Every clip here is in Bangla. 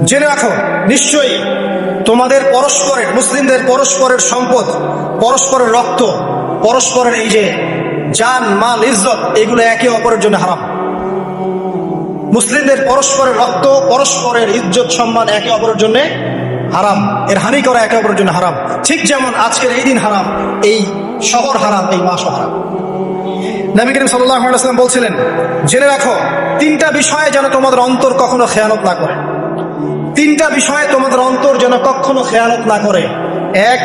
জেনে রাখো নিশ্চয়ই তোমাদের পরস্পরের, মুসলিমদের পরস্পরের সম্পদ, পরস্পরের রক্ত, পরস্পরের এই যে জান মাল ইজ্জত, এগুলো একে অপরের জন্য হারাম। মুসলিমদের পরস্পরের রক্ত, পরস্পরের ইজ্জত সম্মান একে অপরের জন্য হারাম, এর হানি করা একে অপরের জন্য হারাম। ঠিক যেমন আজকের এই দিন হারাম, এই শহর হারাম, এই মাসও হারাম। নবী করিম সাল্লাল্লাহু আলাইহি ওয়াসাল্লাম বলছিলেন, জেনে রাখো তিনটা বিষয়ে যেন তোমাদের অন্তর কখনো খেয়ানত না করে। তিনটা বিষয়ে তোমাদের অন্তর যেন কখনো খেয়ানত না করে। এক,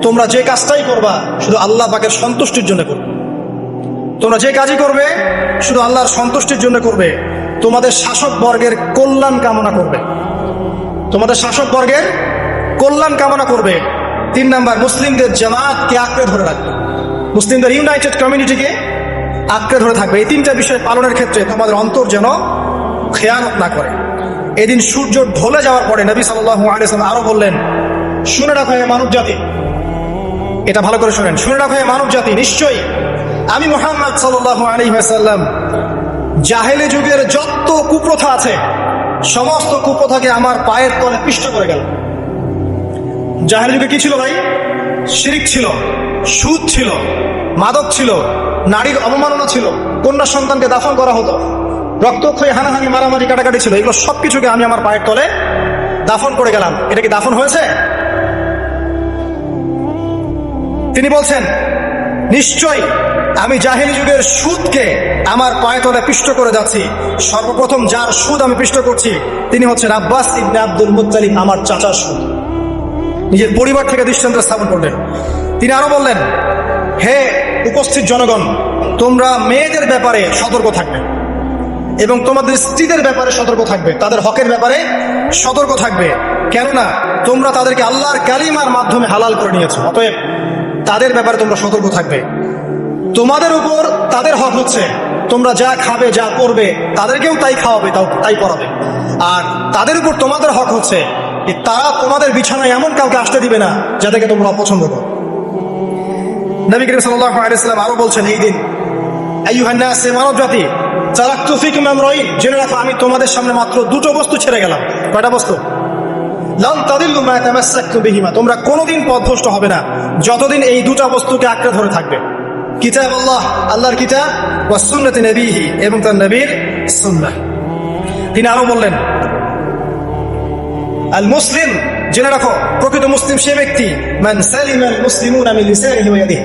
তোমরা যে কাজটাই করবা শুধু আল্লাহ পাকের সন্তুষ্টির জন্য করবে। তোমরা যে কাজই করবে শুধু আল্লাহর সন্তুষ্টির জন্য করবে। তোমাদের শাসক বর্গের কল্যাণ কামনা করবে, তোমাদের শাসক বর্গের কল্যাণ কামনা করবে। 3 নাম্বার, মুসলিমদের জামাতকে আঁকড়ে ধরে রাখবে, মুসলিমদের ইউনাইটেড কমিউনিটিকে আঁকড়ে ধরে থাকবে। এই তিনটা বিষয় পালনের ক্ষেত্রে তোমাদের অন্তর যেন খেয়ানত না করে। এদিন সূর্য ঢলে যাওয়ার পরে নবী সাল্লাল্লাহু আলাইহি ওয়াসাল্লাম আরো বললেন, শুনে রাখো হে মানব জাতি, এটা ভালো করে শুনেন, শুনে রাখো হে মানব জাতি, নিশ্চয়ই আমি মুহাম্মদ সাল্লাল্লাহু আলাইহি ওয়াসাল্লাম জাহেলি যুগের যত কুপ্রথা আছে সমস্ত কুপ্রথাকে আমার পায়ের তলে পিষ্ট করে গেল। জাহেলি যুগে কি ছিল ভাই? শিরিক ছিল, সুদ ছিল, মাদক ছিল, নারীর অবমাননা ছিল, কন্যা সন্তানকে দাফন করা হতো, রক্তক্ষয়ী, হানাহানি, মারামারি, কাটাকাটি ছিল। এগুলো সবকিছুকে আমি আমার পায়ের তলে দাফন করে গেলাম। এটা কি দাফন হয়েছে? তিনি বলছেন, নিশ্চয়ই আমি জাহেলি যুগের সুদকে আমার পায়ে তলে পিষ্ট করে যাচ্ছি। সর্বপ্রথম যার সুদ আমি পিষ্ট করছি তিনি হচ্ছেন আব্বাস ইবনে আব্দুল মুত্তালিব, আমার চাচার সুদ। নিজের পরিবার থেকে দৃষ্টান্ত স্থাপন করলেন। তিনি আরো বললেন, হে উপস্থিত জনগণ, তোমরা মেয়েদের ব্যাপারে সতর্ক থাকবে এবং তোমাদের স্ত্রীদের ব্যাপারে সতর্ক থাকবে, তাদের হকের ব্যাপারে সতর্ক থাকবে, কেননা তোমরা তাদেরকে আল্লাহর কালিমার মাধ্যমে হালাল করে নিয়েছো। অতএব তাদের ব্যাপারে তোমরা সতর্ক থাকবে। তোমাদের উপর তাদের হক হচ্ছে তোমরা যা খাবে, যা করবে, তাদেরকেও তাই খাওয়াবে, তাই পড়াবে। আর তাদের উপর তোমাদের হক হচ্ছে তারা তোমাদের বিছানায় এমন কাউকে আসতে দিবে না যাদেরকে তোমরা অপছন্দ করো। নবী করিম সাল্লাল্লাহু আলাইহি ওয়াসাল্লাম আরো বলছেন, এই দিন আইয়ুহান নাস, মানব জাতি, তারাকতু ফিকুম আমরাইন, জেনে রাখো আমি তোমাদের সামনে মাত্র দুটো বস্তু ছেড়ে গেলাম। কয়টা বস্তু? লান তাদিল্লু মা তামাসসাকতুম বিহিমা, তোমরা কোনোদিন পথভ্রষ্ট হবে না যতদিন এই দুটো বস্তুকে আঁকড়ে ধরে থাকবে। কিতাব আল্লাহ, আল্লাহর কিতাব, ওয়া সুন্নতি নবীহি, এবং তার নবীর সুন্নাহ। তিনি আরো বললেন, আল মুসলিম, জেনে রাখো প্রকৃত মুসলিম সে ব্যক্তি, মান সালিমাল মুসলিমুনা মিন লিসানিহি ওয়া ইয়াদিহি,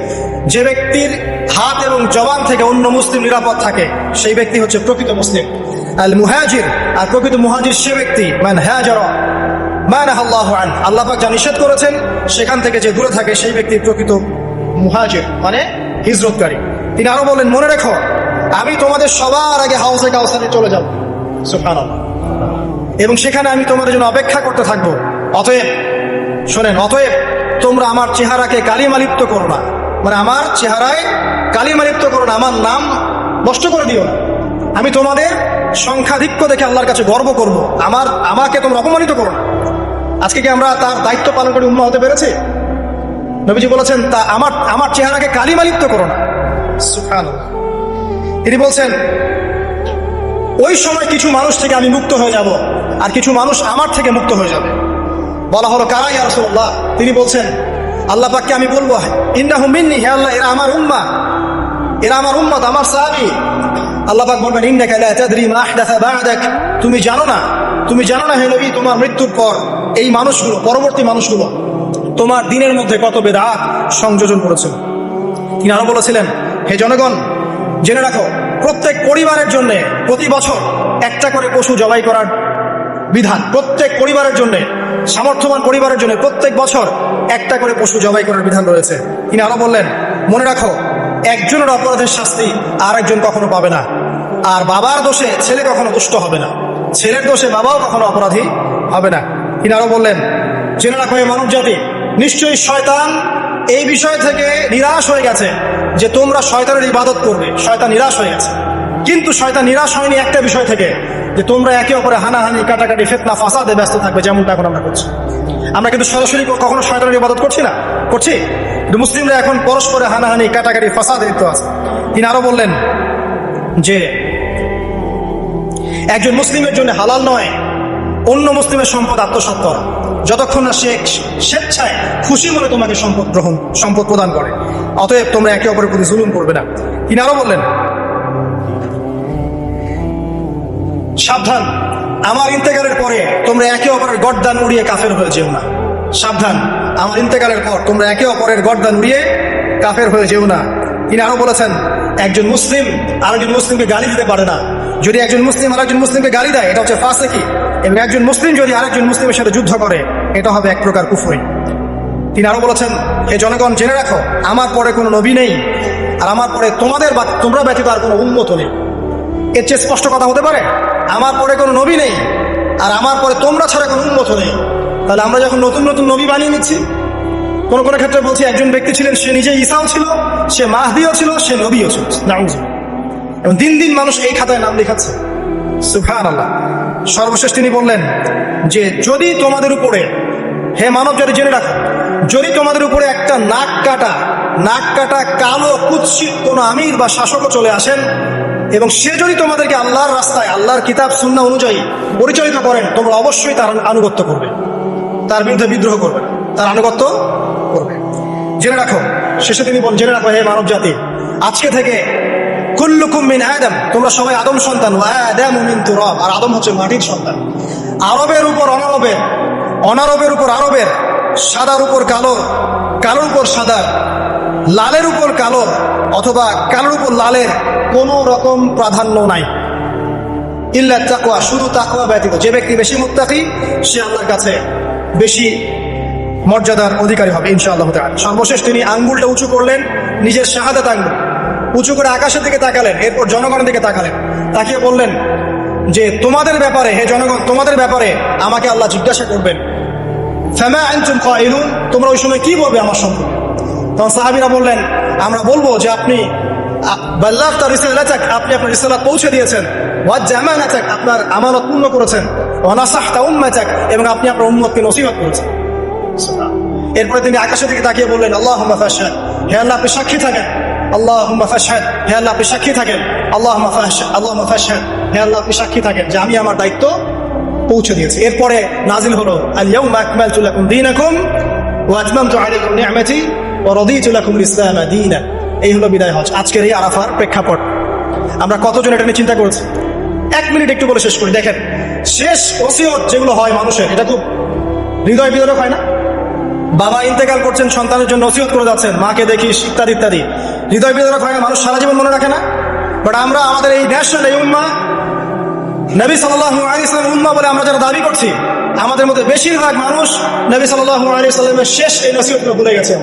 যে ব্যক্তির হাত এবং জবান থেকে অন্য মুসলিম নিরাপদ থাকে সেই ব্যক্তি হচ্ছে প্রকৃত মুসলিম। আল মুহাজির, আর প্রকৃত মুহাজির সে ব্যক্তি, মান হাজারা মা নাহাল্লাহু আন, আল্লাহ পাক যা নিষেধ করেছেন সেখান থেকে যে দূরে থাকে সেই ব্যক্তি প্রকৃত মুহাজির, মানে হিজরতকারী। তিনি আরো বলেন, মনে রেখো আমি তোমাদের সবার আগে হাউজে কাউসারে চলে যাব, সুবহানাল্লাহ, এবং সেখানে আমি তোমাদের জন্য অপেক্ষা করতে থাকবো। অতএব শোনেন, অতএব তোমরা আমার চেহারাকে কালিমালিপ্ত করো না, মানে আমার চেহারায় কালিমালিপ্ত করো না, আমার নাম নষ্ট করে দিও না। আমি তোমাদের সংখ্যাধিক্য দেখে আল্লাহর কাছে গর্ব করব, আমাকে তোমরা অপমানিত করো না। আজকে কি আমরা তার দায়িত্ব পালন করে উম্মাহ হতে পেরেছি? নবীজি বলেছেন, তা আমার চেহারাকে কালিমালিপ্ত করো না, সুবহানাল্লাহ। তিনি বলছেন, ওই সময় কিছু মানুষ থেকে আমি মুক্ত হয়ে যাব আর কিছু মানুষ আমার থেকে মুক্ত হয়ে যাবে। বলা হলো, কারা ইয়া রাসূলুল্লাহ? তিনি বলছেন, আল্লাহ পাককে আমি বলবো, ইন্নাহুম মিন্নি, হে আল্লাহ এরা আমার উম্মাহ, এরা আমার উম্মত, আমার সাহাবী। আল্লাহ পাক বলবেন, ইন্নাকা লা তাদরি মা আহদাসা বা'দাক, তুমি জানো না হে নবী, তোমার মৃত্যুর পর এই মানুষগুলো, পরবর্তী মানুষগুলো তোমার দিনের মধ্যে কত বেদাত সংযোজন করেছিল। তিনি আরো বলেছিলেন, হে জনগণ, জেনে রাখো প্রত্যেক পরিবারের জন্য প্রতি বছর একটা করে পশু জবাই করার বিধান, প্রত্যেক পরিবারের জন্য, সামর্থ্যবান পরিবারের জন্য প্রত্যেক বছর একটা করে পশু জবাই করার বিধান রয়েছে। তিনি আরো বললেন, মনে রাখো একজনের অপরাধের শাস্তি আর একজন কখনো পাবে না, আর বাবার দোষে ছেলে কখনো দুষ্ট হবে না, ছেলের দোষে বাবাও কখনো অপরাধী হবে না। তিনি আরো বললেন, জেনে রাখো এই মানব জাতি, নিশ্চয়ই শয়তান এই বিষয় থেকে নিরাশ হয়ে গেছে যে তোমরা শয়তানের ইবাদত করবে। শয়তান নিরাশ হয়ে গেছে, কিন্তু শয়তান নিরাশ হয়নি একটা বিষয় থেকে, যে তোমরা একে অপরে হানাহানি, কাটাকাটি, ফিতনা, ফাসাদে ব্যস্ত থাকবে, যেমনটা এখন আমরা করছি। আমরা কিন্তু সরাসরি কখনো শয়তানের ইবাদত করছি, কিন্তু মুসলিমরা এখন পরস্পরে হানাহানি, কাটাকাটি, ফাসাদে লিপ্ত আছে। তিনি আরো বললেন যে একজন মুসলিমের জন্য হালাল নয় অন্য মুসলিমের সম্পদ আত্মসাৎ করা, যতক্ষণ না সে স্বেচ্ছায় খুশি মনে তোমাকে সম্পদ প্রদান করে। অতএব তোমরা একে অপরের প্রতি জুলুম করবে না। তিনি আরো বললেন, সাবধান, আমার ইন্তেকালের পরে তোমরা একে অপরের গর্দান উড়িয়ে কাফের হয়ে যেও না। সাবধান, আমার ইন্তেকালের পর তোমরা একে অপরের গর্দান উড়িয়ে কাফের হয়ে যেও না। তিনি আরো বলেছেন, একজন মুসলিম আরেকজন মুসলিমকে গালি দিতে পারে না। যদি একজন মুসলিম আরেকজন মুসলিমকে গালি দেয়, এটা হচ্ছে ফাসিকি। এবং একজন মুসলিম যদি আরেকজন মুসলিমের সাথে যুদ্ধ করে, এটা হবে এক প্রকার কুফরি। তিনি আরো বলেছেন, হে জনগণ, জেনে রাখো, আমার পরে কোনো নবী নেই, আর আমার পরে তোমরা ব্যতীত আর কোনো উম্মত নেই। এর চেয়ে স্পষ্ট কথা হতে পারে? আমার পরে কোনো নবী নেই, আর আমার পরে তোমরা ছাড়া কোনো উম্মত নেই। তাহলে আমরা যখন নতুন নতুন নবী বানিয়ে নিচ্ছি, কোন কোন ক্ষেত্রে বলছি একজন ব্যক্তি ছিলেন, সে নিজে ঈসাও ছিল, সে মাহদিও ছিল, সে নবীও ছিল। এবং দিন দিন মানুষ এই খাতায় নাম লেখাচ্ছে। সুবহানাল্লাহ। সর্বশেষ তিনি বললেন যে, যদি তোমাদের উপরে, হে মানব জাতি জেনে রাখো, যদি তোমাদের উপরে একটা নাক কাটা কালো কুৎসিত কোন আমির বা শাসকও চলে আসেন, এবং সে যদি তোমাদেরকে আল্লাহর রাস্তায়, আল্লাহর কিতাব সুন্নাহ অনুযায়ী পরিচালিত করেন, তোমরা অবশ্যই তার আনুগত্য করবে, তার বিরুদ্ধে বিদ্রোহ করবে, তার আনুগত্য করবে। জেনে রাখো, শেষে তিনি বলেন, জেনে রাখো হে মানব জাতি, আজকে থেকে কুল্লুকুম মিন আদম, তোমরা সবাই আদম সন্তান, ওয়া আদামু মিন তুরাব, আর আদম হচ্ছে মাটির সন্তান। আরবের উপর অনারবের, অনারবের উপর আরবের, সাদার উপর কালো, কালোর উপর সাদা, লালের উপর কালো, অথবা কালোর উপর লালের কোনো রকম প্রাধান্য নাই। ইল্লা তাকওয়া, শুধু তাকওয়া ব্যতীত। যে ব্যক্তি বেশি মুত্তাকি, সে আল্লাহর কাছে বেশি মর্যাদার অধিকারী হবে ইনশাআল্লাহ তাআলা। সর্বশেষ তিনি আঙ্গুলটা উঁচু করলেন, নিজের শাহাদাত আঙ্গুল উঁচু করে আকাশের দিকে তাকালেন, এরপর জনগণের দিকে তাকালেন, তাকিয়ে বললেন যে, তোমাদের ব্যাপারে, হে জনগণ, তোমাদের ব্যাপারে আমাকে আল্লাহ জিজ্ঞাসা করবেন, ফামা আনতুম কাইলুন, তোমরা ওই সময় কি বলবে আমার সম্পর্কে? তখন সাহাবীরা বললেন, আমরা বলবো যে আপনি বাল্লাগতা রিসালাতাক, আপনি আপনার রিসালাত পৌঁছে দিয়েছেন, ওয়া জামানাতাক, আপনার আমানত পূর্ণ করেছেন, ওয়া নাসাহতা উম্মাতাক, এবং আপনি আপনার উম্মতকে নসিহত করেছেন। এরপরে তিনি আকাশের দিকে তাকিয়ে বললেন, আল্লাহুম্মা ফাশহাদ, হে আল্লাহ আপনি সাক্ষী থাকেন। আল্লাহুম্মা ফাশহাদ, হে আল্লাহ আপনি সাক্ষী থাকেন। আল্লাহুম্মা ফাশহাদ, হে আল্লাহ আপনি সাক্ষী থাকেন যে আমি আমার দায়িত্ব পৌঁছে দিয়েছি। এরপরে নাজিল হলো, আল ইয়াউমা আকমালতু লাকুম দীনাকুম ওয়া আতমামতু আলাইকুম নি'মাতি ওয়া রাদিতু লাকুমুল ইসলাম দীনা। এই হলো বিদায় হজ, আজকের এই আরাফার প্রেক্ষাপট। আমরা কতজন এটা নিয়ে চিন্তা করেছি? 1 মিনিট একটু বলে শেষ করি। দেখেন, শেষ ওসিয়ত যেগুলো হয় মানুষের, এটা খুব হৃদয় বিদারক হয় না? বাবা ইন্তেকাল করছেন, সন্তানের জন্য ওসিয়ত করে যাচ্ছেন, মাকে দেখিস, ইত্যাদি ইত্যাদি। হৃদয় বিদারক হয় না? মানুষ সারা জীবন মনে রাখে না? বাট আমরা আমাদের এই ন্যাশনাল, এই উম্মাহ, নবী সাল্লাল্লাহু আলাইহি ওয়াসাল্লাম উম্মাহ বলে আমরা যারা দাবি করছি, আমাদের মধ্যে বেশিরভাগ মানুষ নবী সাল্লাল্লাহু আলাইহি ওয়াসাল্লামের শেষ এই নসিহতগুলো ভুলে গেছে।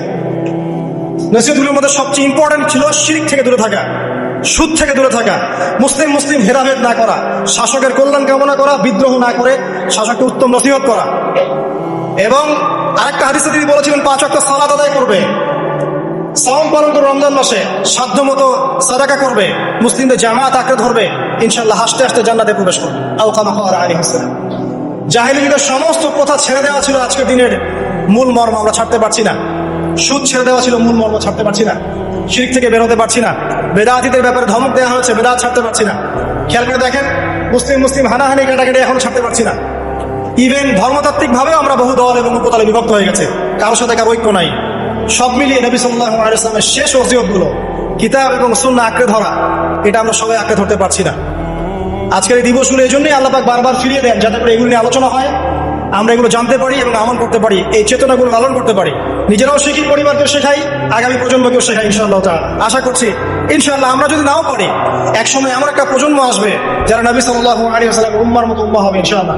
নসিহতগুলোর মধ্যে সবচেয়ে ইম্পর্টেন্ট ছিল শিরক থেকে দূরে থাকা, সুদ থেকে দূরে থাকা, মুসলিম ভেদাভেদ না করা, শাসকের কল্যাণ কামনা করা, বিদ্রোহ না করে শাসককে উত্তম নসিহত করা। এবং আরেকটা হাদিসে তিনি বলেছিলেন 5 ওয়াক্ত সালাত আদায় করবে, সাওম পালন করবে, রমজান মাসে সাধ্যমতো সাদাকা করবে, মুসলিমদের জামাত আঁকড়ে ধরবে, ইনশাআল্লাহ হাসতে হাসতে জান্নাতে প্রবেশ করবে। আও কামা ক্বালা আলাইহিস সালাম। জাহেলিয়াতের সমস্ত প্রথা ছেড়ে দেওয়া ছিল আজকের দিনের মূল মর্ম, আমরা ছাড়তে পারছি না। সুদ ছেড়ে দেওয়া ছিল মূল মর্ম, ছাড়তে পারছি না। শিরক থেকে বের হতে পারছি না। বেদাতীদের ব্যাপারে ধমক দেওয়া হয়েছে, বেদাত ছাড়তে পারছি না। খেয়াল করে দেখেন, মুসলিম হানাহানি কাটাকাটি এখনো ছাড়তে পারছি না। ইভেন ধর্মতাত্ত্বিক ভাবেও আমরা বহু দল এবং উপদলে বিভক্ত হয়ে গেছে, কারোর সাথে কারো ঐক্য নাই। সব মিলিয়ে নবী সাল্লাল্লাহু আলাইহি ওয়াসাল্লামের শেষ ওসিয়তগুলো, কিতাব এবং সুন্নাহ আঁকড়ে ধরা, এটা আমরা সবাই আঁকড়ে ধরতে পারছি না। আজকের এই দিবসগুলো এই জন্যই আল্লাহ পাক বারবার ফিরিয়ে দেন, যাতে করে এগুলো নিয়ে আলোচনা হয়, আমরা এগুলো জানতে পারি এবং আমল করতে পারি, এই চেতনাগুলো লালন করতে পারি, নিজেরাও শিখি, পরিবারকে শেখাই, আগামী প্রজন্মকেও শেখাই ইনশাআল্লাহ তাআলা। আশা করছি ইনশাআল্লাহ আমরা যদি নাও পারি, একসময় এমন একটা প্রজন্ম আসবে যারা নবী সাল্লাল্লাহু আলাইহি ওয়াসাল্লামের উম্মাহর মতো উম্মাহ হবে ইনশাআল্লাহ।